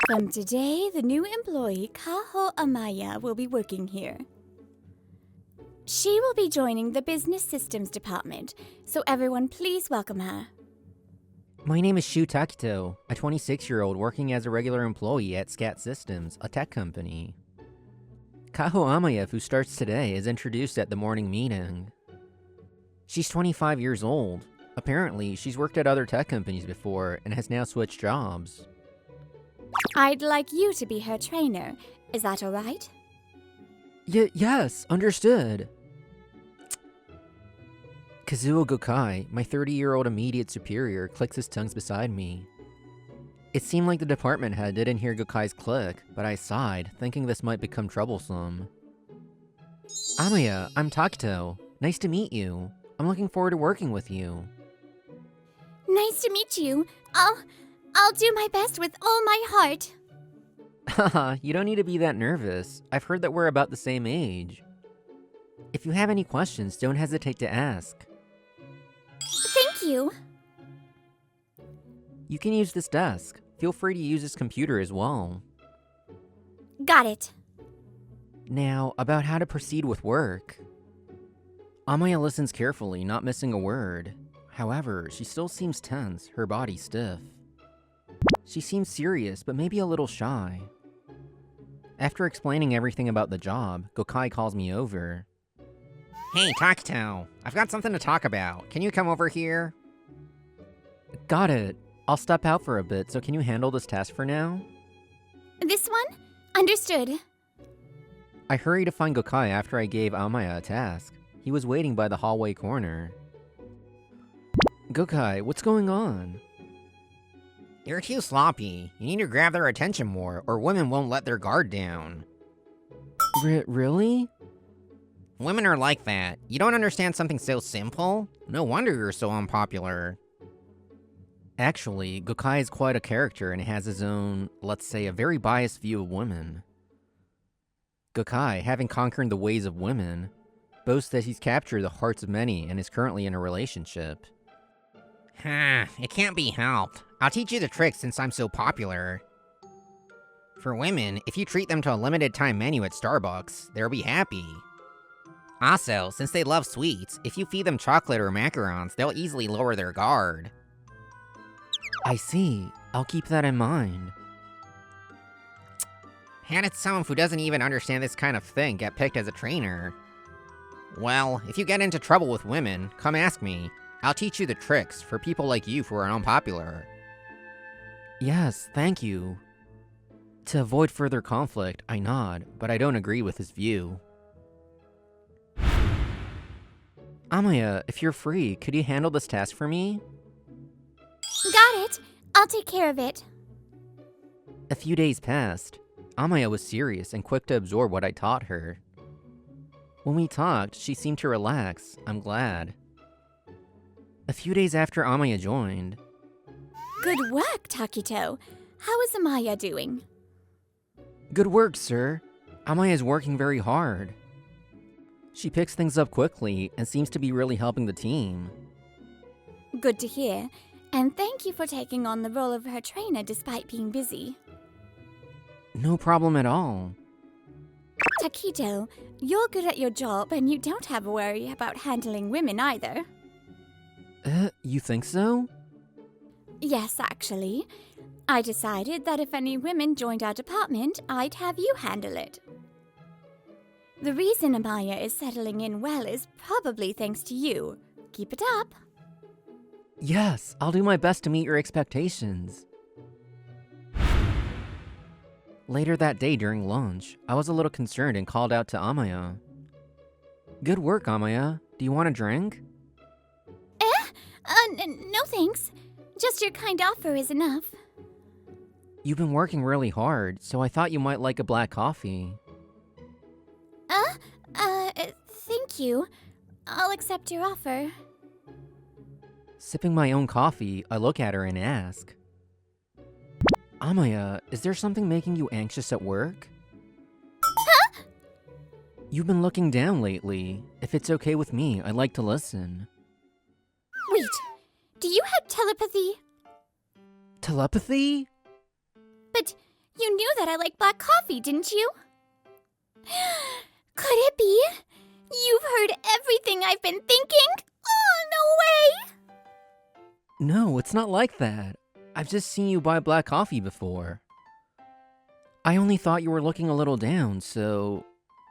From today, the new employee, Amaya, will be working here. She will be joining the Business Systems Department, so everyone please welcome her. My name is Shu Takito, a 26-year-old working as a regular employee at Scat Systems, a tech company. Kaho Amaya, who starts today, is introduced at the morning meeting. She's 25 years old. Apparently, she's worked at other tech companies before and has now switched jobs. I'd like you to be her trainer. Is that all right? Yes, understood. Kazuo Gokai, my 30-year-old immediate superior, clicks his tongues beside me. It seemed like the department head didn't hear Gokai's click, but I sighed, thinking this might become troublesome. Amaya, I'm Takito. Nice to meet you. I'm looking forward to working with you. Nice to meet you. I'll do my best with all my heart. Haha, you don't need to be that nervous. I've heard that we're about the same age. If you have any questions, don't hesitate to ask. Thank you. You can use this desk. Feel free to use this computer as well. Got it. Now, about how to proceed with work. Amaya listens carefully, not missing a word. However, she still seems tense, her body stiff. She seems serious, but maybe a little shy. After explaining everything about the job, Gokai calls me over. Hey, Takito, I've got something to talk about. Can you come over here? Got it. I'll step out for a bit, so can you handle this task for now? This one? Understood. I hurried to find Gokai after I gave Amaya a task. He was waiting by the hallway corner. Gokai, what's going on? You're too sloppy. You need to grab their attention more, or women won't let their guard down. Really? Women are like that. You don't understand something so simple? No wonder you're so unpopular. Actually, Gokai is quite a character and has his own, let's say, a very biased view of women. Gokai, having conquered the ways of women, boasts that he's captured the hearts of many and is currently in a relationship. It can't be helped. I'll teach you the tricks since I'm so popular. For women, if you treat them to a limited time menu at Starbucks, they'll be happy. Also, since they love sweets, if you feed them chocolate or macarons, they'll easily lower their guard. I see. I'll keep that in mind. How did someone who doesn't even understand this kind of thing get picked as a trainer? Well, if you get into trouble with women, come ask me. I'll teach you the tricks for people like you who are unpopular. Yes, thank you. To avoid further conflict, I nod, but I don't agree with his view. Amaya, if you're free, could you handle this task for me? Got it. I'll take care of it. A few days passed. Amaya was serious and quick to absorb what I taught her. When we talked, she seemed to relax. I'm glad. A few days after Amaya joined. Good work, Takito. How is Amaya doing? Good work, sir. Amaya is working very hard. She picks things up quickly and seems to be really helping the team. Good to hear. And thank you for taking on the role of her trainer despite being busy. No problem at all. Takito, you're good at your job and you don't have a worry about handling women either. You think so? Yes, actually. I decided that if any women joined our department, I'd have you handle it. The reason Amaya is settling in well is probably thanks to you. Keep it up. Yes, I'll do my best to meet your expectations. Later that day during lunch, I was a little concerned and called out to Amaya. Good work, Amaya. Do you want a drink? No thanks. Just your kind offer is enough. You've been working really hard, so I thought you might like a black coffee. Thank you. I'll accept your offer. Sipping my own coffee, I look at her and ask. Amaya, is there something making you anxious at work? Huh? You've been looking down lately. If it's okay with me, I'd like to listen. Wait, do you have telepathy? Telepathy? But You knew that I like black coffee, didn't you? Could it be? You've heard everything I've been thinking? Oh, no way! No, it's not like that. I've just seen you buy black coffee before. I only thought you were looking a little down, so...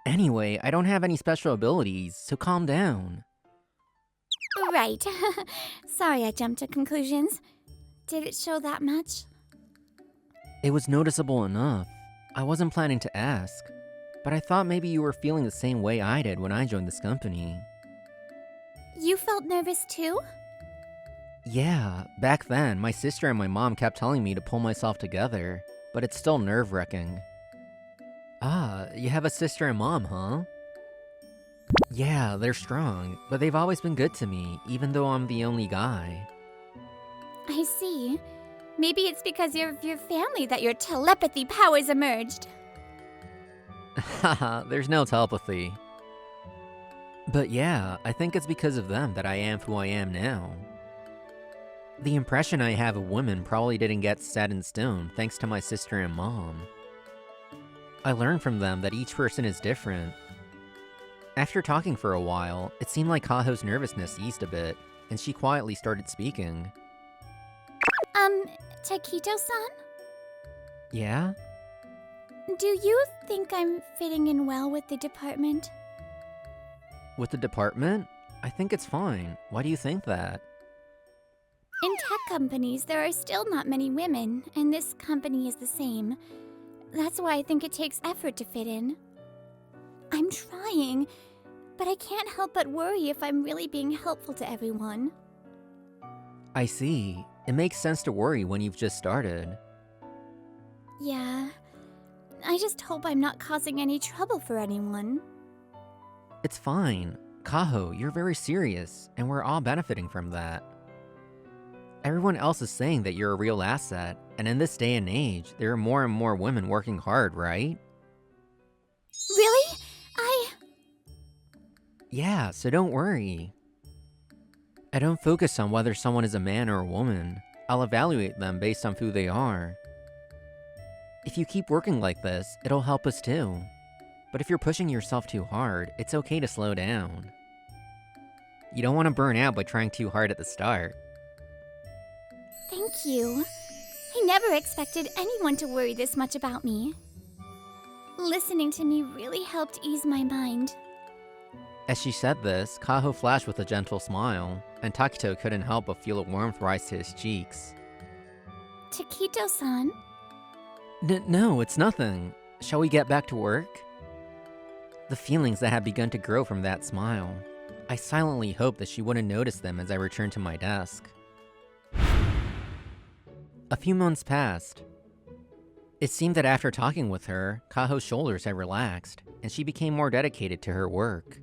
Anyway, I don't have any special abilities, so calm down. Right. Sorry I jumped to conclusions. Did it show that much? It was noticeable enough. I wasn't planning to ask, but I thought maybe you were feeling the same way I did when I joined this company. You felt nervous too? Yeah, back then, my sister and my mom kept telling me to pull myself together, but it's still nerve-wracking. Ah, you have a sister and mom, huh? Yeah, they're strong, but they've always been good to me, even though I'm the only guy. I see. Maybe it's because of your family that your telepathy powers emerged. Haha, there's no telepathy. But yeah, I think it's because of them that I am who I am now. The impression I have of women probably didn't get set in stone thanks to my sister and mom. I learned from them that each person is different. After talking for a while, it seemed like Kaho's nervousness eased a bit, and she quietly started speaking. Taquito-san? Yeah? Do you think I'm fitting in well with the department? With the department? I think it's fine. Why do you think that? In tech companies, there are still not many women, and this company is the same. That's why I think it takes effort to fit in. I'm trying, but I can't help but worry if I'm really being helpful to everyone. I see. It makes sense to worry when you've just started. Yeah. I just hope I'm not causing any trouble for anyone. It's fine. Kaho, you're very serious, and we're all benefiting from that. Everyone else is saying that you're a real asset, and in this day and age, there are more and more women working hard, right? Really? Yeah, so don't worry. I don't focus on whether someone is a man or a woman. I'll evaluate them based on who they are. If you keep working like this, it'll help us too. But if you're pushing yourself too hard, it's okay to slow down. You don't want to burn out by trying too hard at the start. Thank you. I never expected anyone to worry this much about me. Listening to me really helped ease my mind. As she said this, Kaho flashed with a gentle smile, and Takito couldn't help but feel a warmth rise to his cheeks. Taquito-san? No, it's nothing. Shall we get back to work? The feelings that had begun to grow from that smile. I silently hoped that she wouldn't notice them as I returned to my desk. A few months passed. It seemed that after talking with her, Kaho's shoulders had relaxed, and she became more dedicated to her work.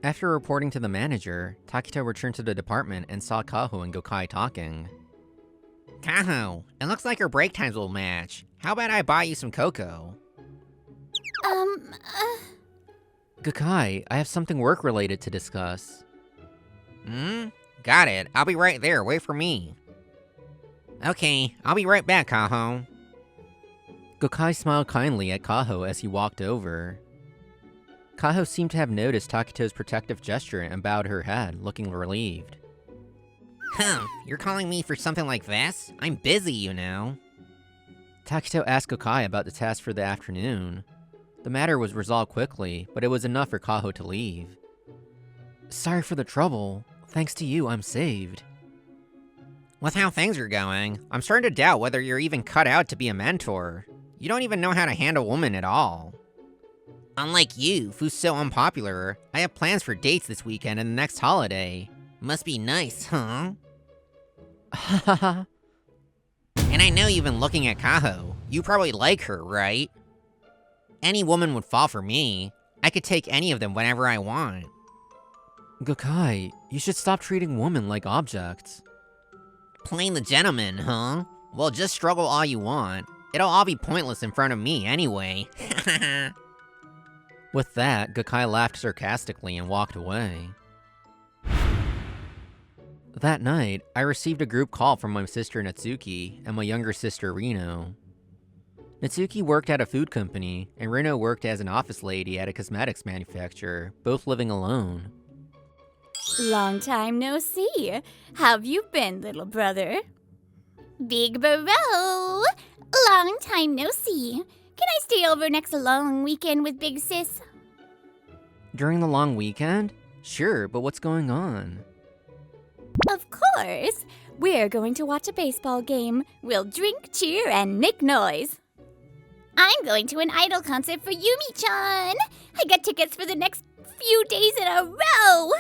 After reporting to the manager, Takito returned to the department and saw Kaho and Gokai talking. Kaho, it looks like our break times will match. How about I buy you some cocoa? Gokai, I have something work-related to discuss. Got it. I'll be right there. Wait for me. Okay, I'll be right back, Kaho. Gokai smiled kindly at Kaho as he walked over. Kaho seemed to have noticed Takito's protective gesture and bowed her head, looking relieved. You're calling me for something like this? I'm busy, you know. Takito asked Gokai about the task for the afternoon. The matter was resolved quickly, but it was enough for Kaho to leave. Sorry for the trouble. Thanks to you, I'm saved. With how things are going, I'm starting to doubt whether you're even cut out to be a mentor. You don't even know how to handle women at all. Unlike you, who's so unpopular, I have plans for dates this weekend and the next holiday. Must be nice, huh? Hahaha. And I know you've been looking at Kaho. You probably like her, right? Any woman would fall for me. I could take any of them whenever I want. Gokai, you should stop treating women like objects. Playing the gentleman, huh? Well, just struggle all you want. It'll all be pointless in front of me anyway. With that, Gokai laughed sarcastically and walked away. That night, I received a group call from my sister Natsuki and my younger sister Rino. Natsuki worked at a food company, and Rino worked as an office lady at a cosmetics manufacturer, both living alone. Long time no see. How've you been, little brother? Big bro! Long time no see. Can I stay over next long weekend with Big Sis? During the long weekend? Sure, but what's going on? Of course! We're going to watch a baseball game. We'll drink, cheer, and make noise. I'm going to an idol concert for Yumi-chan! I got tickets for the next few days in a row!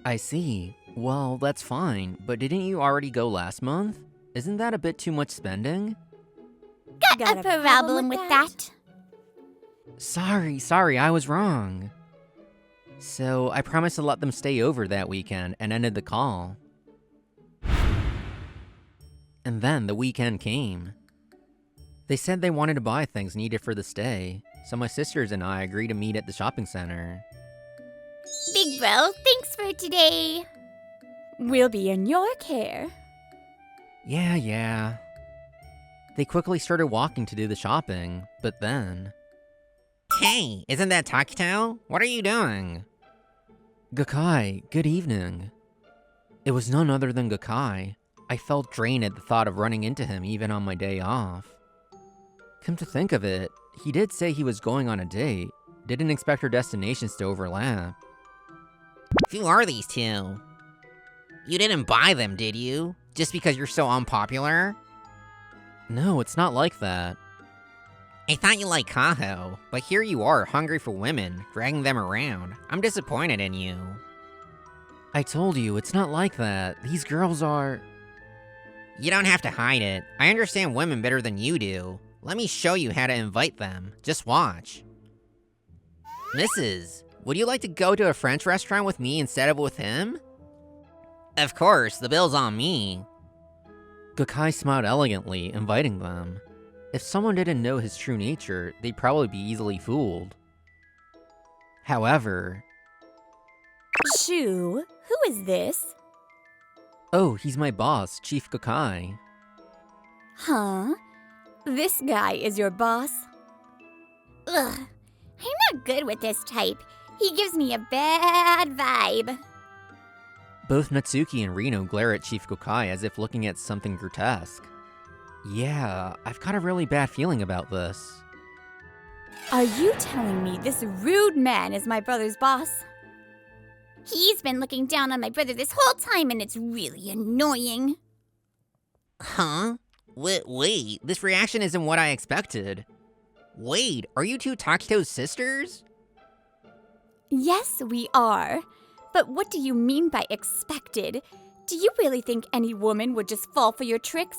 I see. Well, that's fine, but didn't you already go last month? Isn't that a bit too much spending? Got a problem with that? Sorry, I was wrong. So, I promised to let them stay over that weekend and ended the call. And then the weekend came. They said they wanted to buy things needed for the stay, so my sisters and I agreed to meet at the shopping center. Big bro, thanks for today. We'll be in your care. Yeah. They quickly started walking to do the shopping, but then... Hey, isn't that Takito? What are you doing? Gokai, good evening. It was none other than Gokai. I felt drained at the thought of running into him even on my day off. Come to think of it, he did say he was going on a date. Didn't expect our destinations to overlap. Who are these two? You didn't buy them, did you? Just because you're so unpopular? No, it's not like that. I thought you liked Kaho, but here you are, hungry for women, dragging them around. I'm disappointed in you. I told you, it's not like that. These girls are... You don't have to hide it. I understand women better than you do. Let me show you how to invite them. Just watch. Mrs., would you like to go to a French restaurant with me instead of with him? Of course, the bill's on me. Gokai smiled elegantly, inviting them. If someone didn't know his true nature, they'd probably be easily fooled. However... Shu, who is this? Oh, he's my boss, Chief Gokai. Huh? This guy is your boss? Ugh, I'm not good with this type. He gives me a bad vibe. Both Natsuki and Rino glare at Chief Gokai as if looking at something grotesque. Yeah, I've got a really bad feeling about this. Are you telling me this rude man is my brother's boss? He's been looking down on my brother this whole time and it's really annoying. Huh? Wait, this reaction isn't what I expected. Wait, are you two Takito's sisters? Yes, we are. But what do you mean by expected? Do you really think any woman would just fall for your tricks?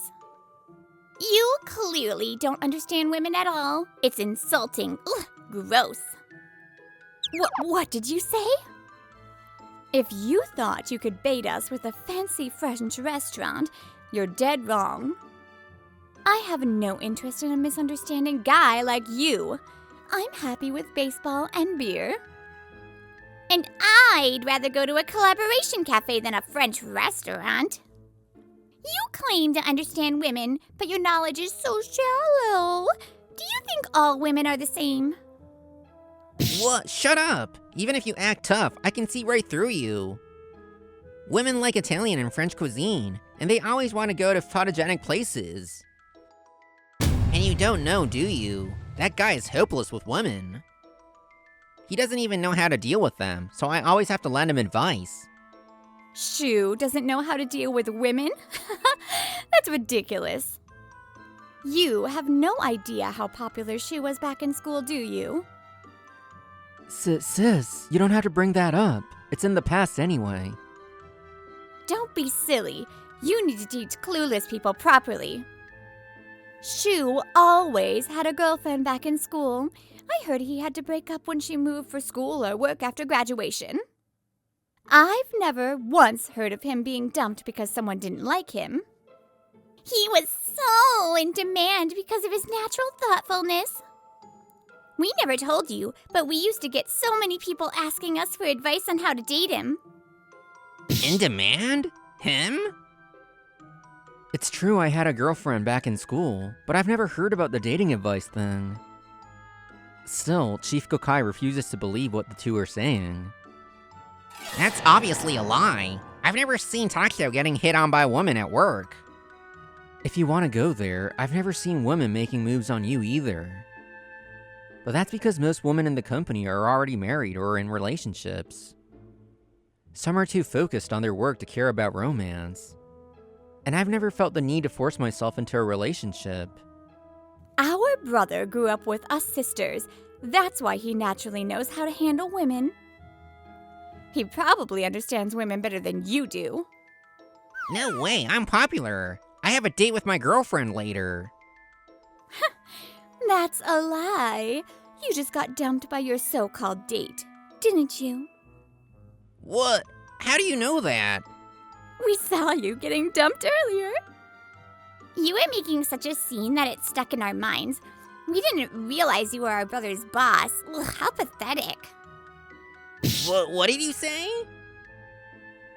You clearly don't understand women at all. It's insulting. Ugh, gross. What did you say? If you thought you could bait us with a fancy French restaurant, you're dead wrong. I have no interest in a misunderstanding guy like you. I'm happy with baseball and beer. And I'd rather go to a collaboration cafe than a French restaurant. You claim to understand women, but your knowledge is so shallow. Do you think all women are the same? What? Shut up! Even if you act tough, I can see right through you. Women like Italian and French cuisine, and they always want to go to photogenic places. And you don't know, do you? That guy is hopeless with women. He doesn't even know how to deal with them, so I always have to lend him advice. Shu doesn't know how to deal with women? That's ridiculous. You have no idea how popular Shu was back in school, do you? Sis, you don't have to bring that up. It's in the past anyway. Don't be silly. You need to teach clueless people properly. Shu always had a girlfriend back in school. I heard he had to break up when she moved for school or work after graduation. I've never once heard of him being dumped because someone didn't like him. He was so in demand because of his natural thoughtfulness. We never told you, but we used to get so many people asking us for advice on how to date him. In demand? Him? It's true I had a girlfriend back in school, but I've never heard about the dating advice thing. Still, Chief Gokai refuses to believe what the two are saying. That's obviously a lie. I've never seen Takito getting hit on by a woman at work. If you want to go there, I've never seen women making moves on you either. But that's because most women in the company are already married or in relationships. Some are too focused on their work to care about romance. And I've never felt the need to force myself into a relationship. Our brother grew up with us sisters. That's why he naturally knows how to handle women. He probably understands women better than you do. No way, I'm popular. I have a date with my girlfriend later. That's a lie. You just got dumped by your so-called date, didn't you? What? How do you know that? We saw you getting dumped earlier. You were making such a scene that it stuck in our minds. We didn't realize you were our brother's boss. Ugh, how pathetic. What did you say?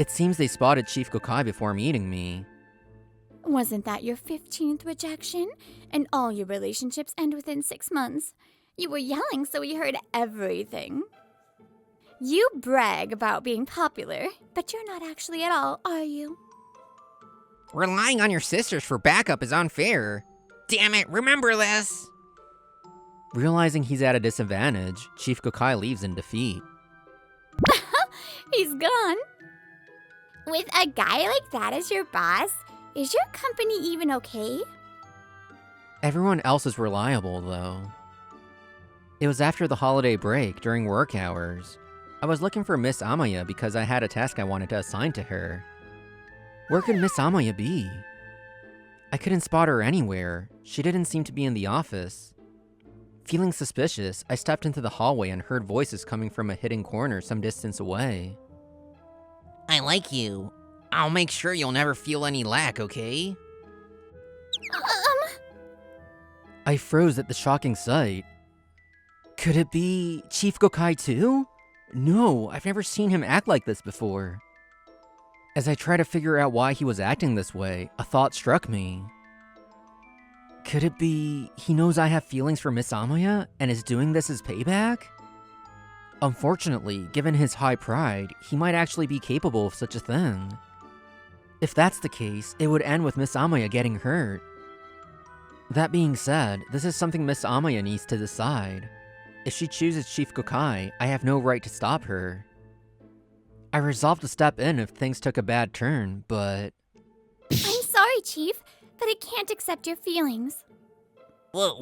It seems they spotted Chief Gokai before meeting me. Wasn't that your 15th rejection? And all your relationships end within 6 months. You were yelling, so we heard everything. You brag about being popular, but you're not actually at all, are you? Relying on your sisters for backup is unfair. Damn it, remember this! Realizing he's at a disadvantage, Chief Gokai leaves in defeat. He's gone. With a guy like that as your boss, is your company even okay? Everyone else is reliable, though. It was after the holiday break, during work hours. I was looking for Miss Amaya because I had a task I wanted to assign to her. Where could Miss Amaya be? I couldn't spot her anywhere. She didn't seem to be in the office. Feeling suspicious, I stepped into the hallway and heard voices coming from a hidden corner some distance away. I like you. I'll make sure you'll never feel any lack, okay? I froze at the shocking sight. Could it be Chief Gokai too? No, I've never seen him act like this before. As I tried to figure out why he was acting this way, a thought struck me. Could it be he knows I have feelings for Miss Amaya and is doing this as payback? Unfortunately, given his high pride, he might actually be capable of such a thing. If that's the case, it would end with Miss Amaya getting hurt. That being said, this is something Miss Amaya needs to decide. If she chooses Chief Gokai, I have no right to stop her. I resolved to step in if things took a bad turn, but... I'm sorry, Chief, but I can't accept your feelings. What?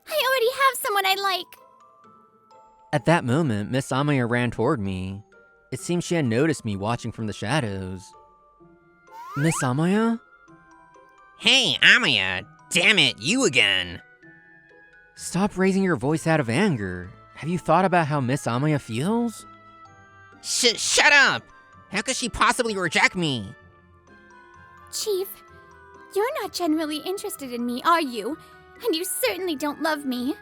I already have someone I like. At that moment, Miss Amaya ran toward me. It seemed she had noticed me watching from the shadows. Miss Amaya? Hey, Amaya! Damn it, you again! Stop raising your voice out of anger. Have you thought about how Miss Amaya feels? Shut up! How could she possibly reject me? Chief, you're not genuinely interested in me, are you? And you certainly don't love me.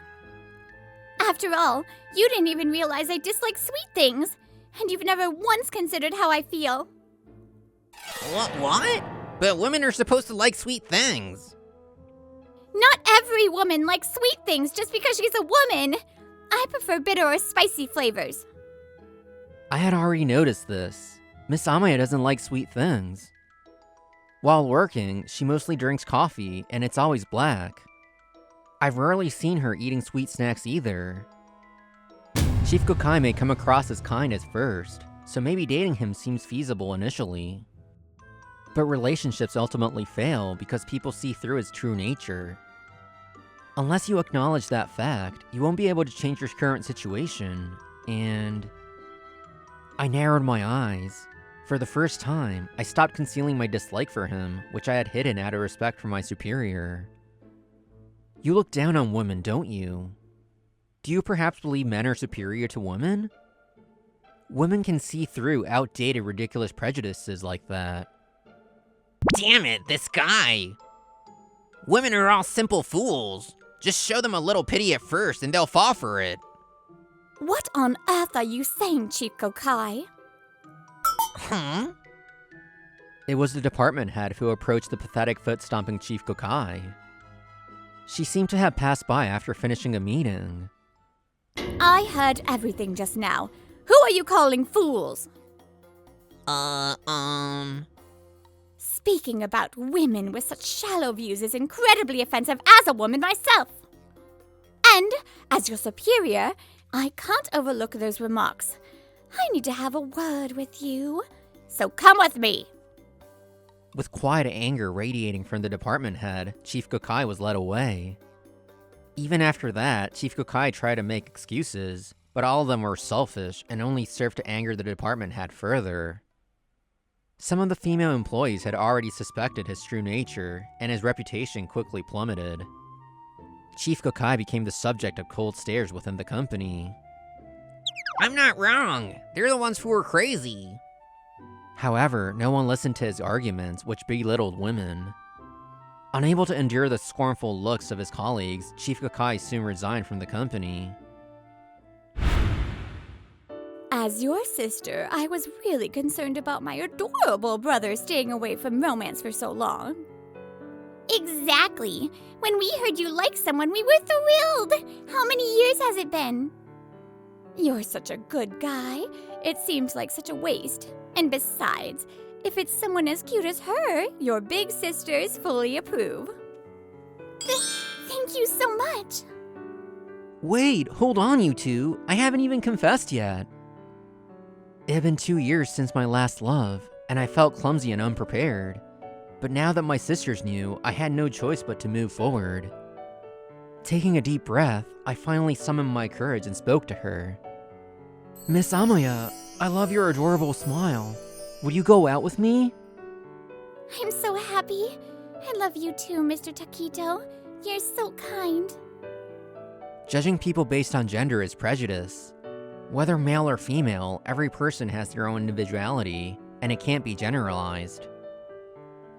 After all, you didn't even realize I dislike sweet things, and you've never once considered how I feel. What? But women are supposed to like sweet things. Not every woman likes sweet things just because she's a woman. I prefer bitter or spicy flavors. I had already noticed this. Miss Amaya doesn't like sweet things. While working, she mostly drinks coffee, and it's always black. I've rarely seen her eating sweet snacks either. Chief Gokai may come across as kind at first, so maybe dating him seems feasible initially. But relationships ultimately fail because people see through his true nature. Unless you acknowledge that fact, you won't be able to change your current situation, and... I narrowed my eyes. For the first time, I stopped concealing my dislike for him, which I had hidden out of respect for my superior. You look down on women, don't you? Do you perhaps believe men are superior to women? Women can see through outdated, ridiculous prejudices like that. Damn it, this guy! Women are all simple fools. Just show them a little pity at first and they'll fall for it. What on earth are you saying, Chief Gokai? Huh? It was the department head who approached the pathetic foot-stomping Chief Gokai. She seemed to have passed by after finishing a meeting. I heard everything just now. Who are you calling fools? Speaking about women with such shallow views is incredibly offensive as a woman myself. And, as your superior, I can't overlook those remarks. I need to have a word with you. So come with me. With quiet anger radiating from the department head, Chief Gokai was led away. Even after that, Chief Gokai tried to make excuses, but all of them were selfish and only served to anger the department head further. Some of the female employees had already suspected his true nature, and his reputation quickly plummeted. Chief Gokai became the subject of cold stares within the company. I'm not wrong. They're the ones who are crazy. However, no one listened to his arguments, which belittled women. Unable to endure the scornful looks of his colleagues, Chief Gokai soon resigned from the company. As your sister, I was really concerned about my adorable brother staying away from romance for so long. Exactly. When we heard you like someone, we were thrilled. How many years has it been? You're such a good guy. It seems like such a waste. And besides, if it's someone as cute as her, your big sisters fully approve. Thank you so much. Wait, hold on, you two. I haven't even confessed yet. It had been 2 years since my last love, and I felt clumsy and unprepared. But now that my sisters knew, I had no choice but to move forward. Taking a deep breath, I finally summoned my courage and spoke to her. Miss Amaya, I love your adorable smile. Would you go out with me? I'm so happy. I love you too, Mr. Taquito. You're so kind. Judging people based on gender is prejudice. Whether male or female, every person has their own individuality, and it can't be generalized.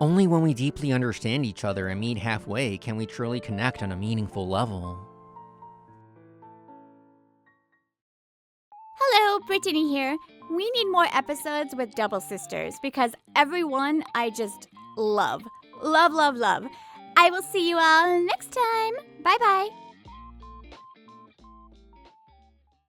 Only when we deeply understand each other and meet halfway can we truly connect on a meaningful level. Hello, Brittany here. We need more episodes with double sisters because everyone I just love. Love, love, love. I will see you all next time. Bye-bye.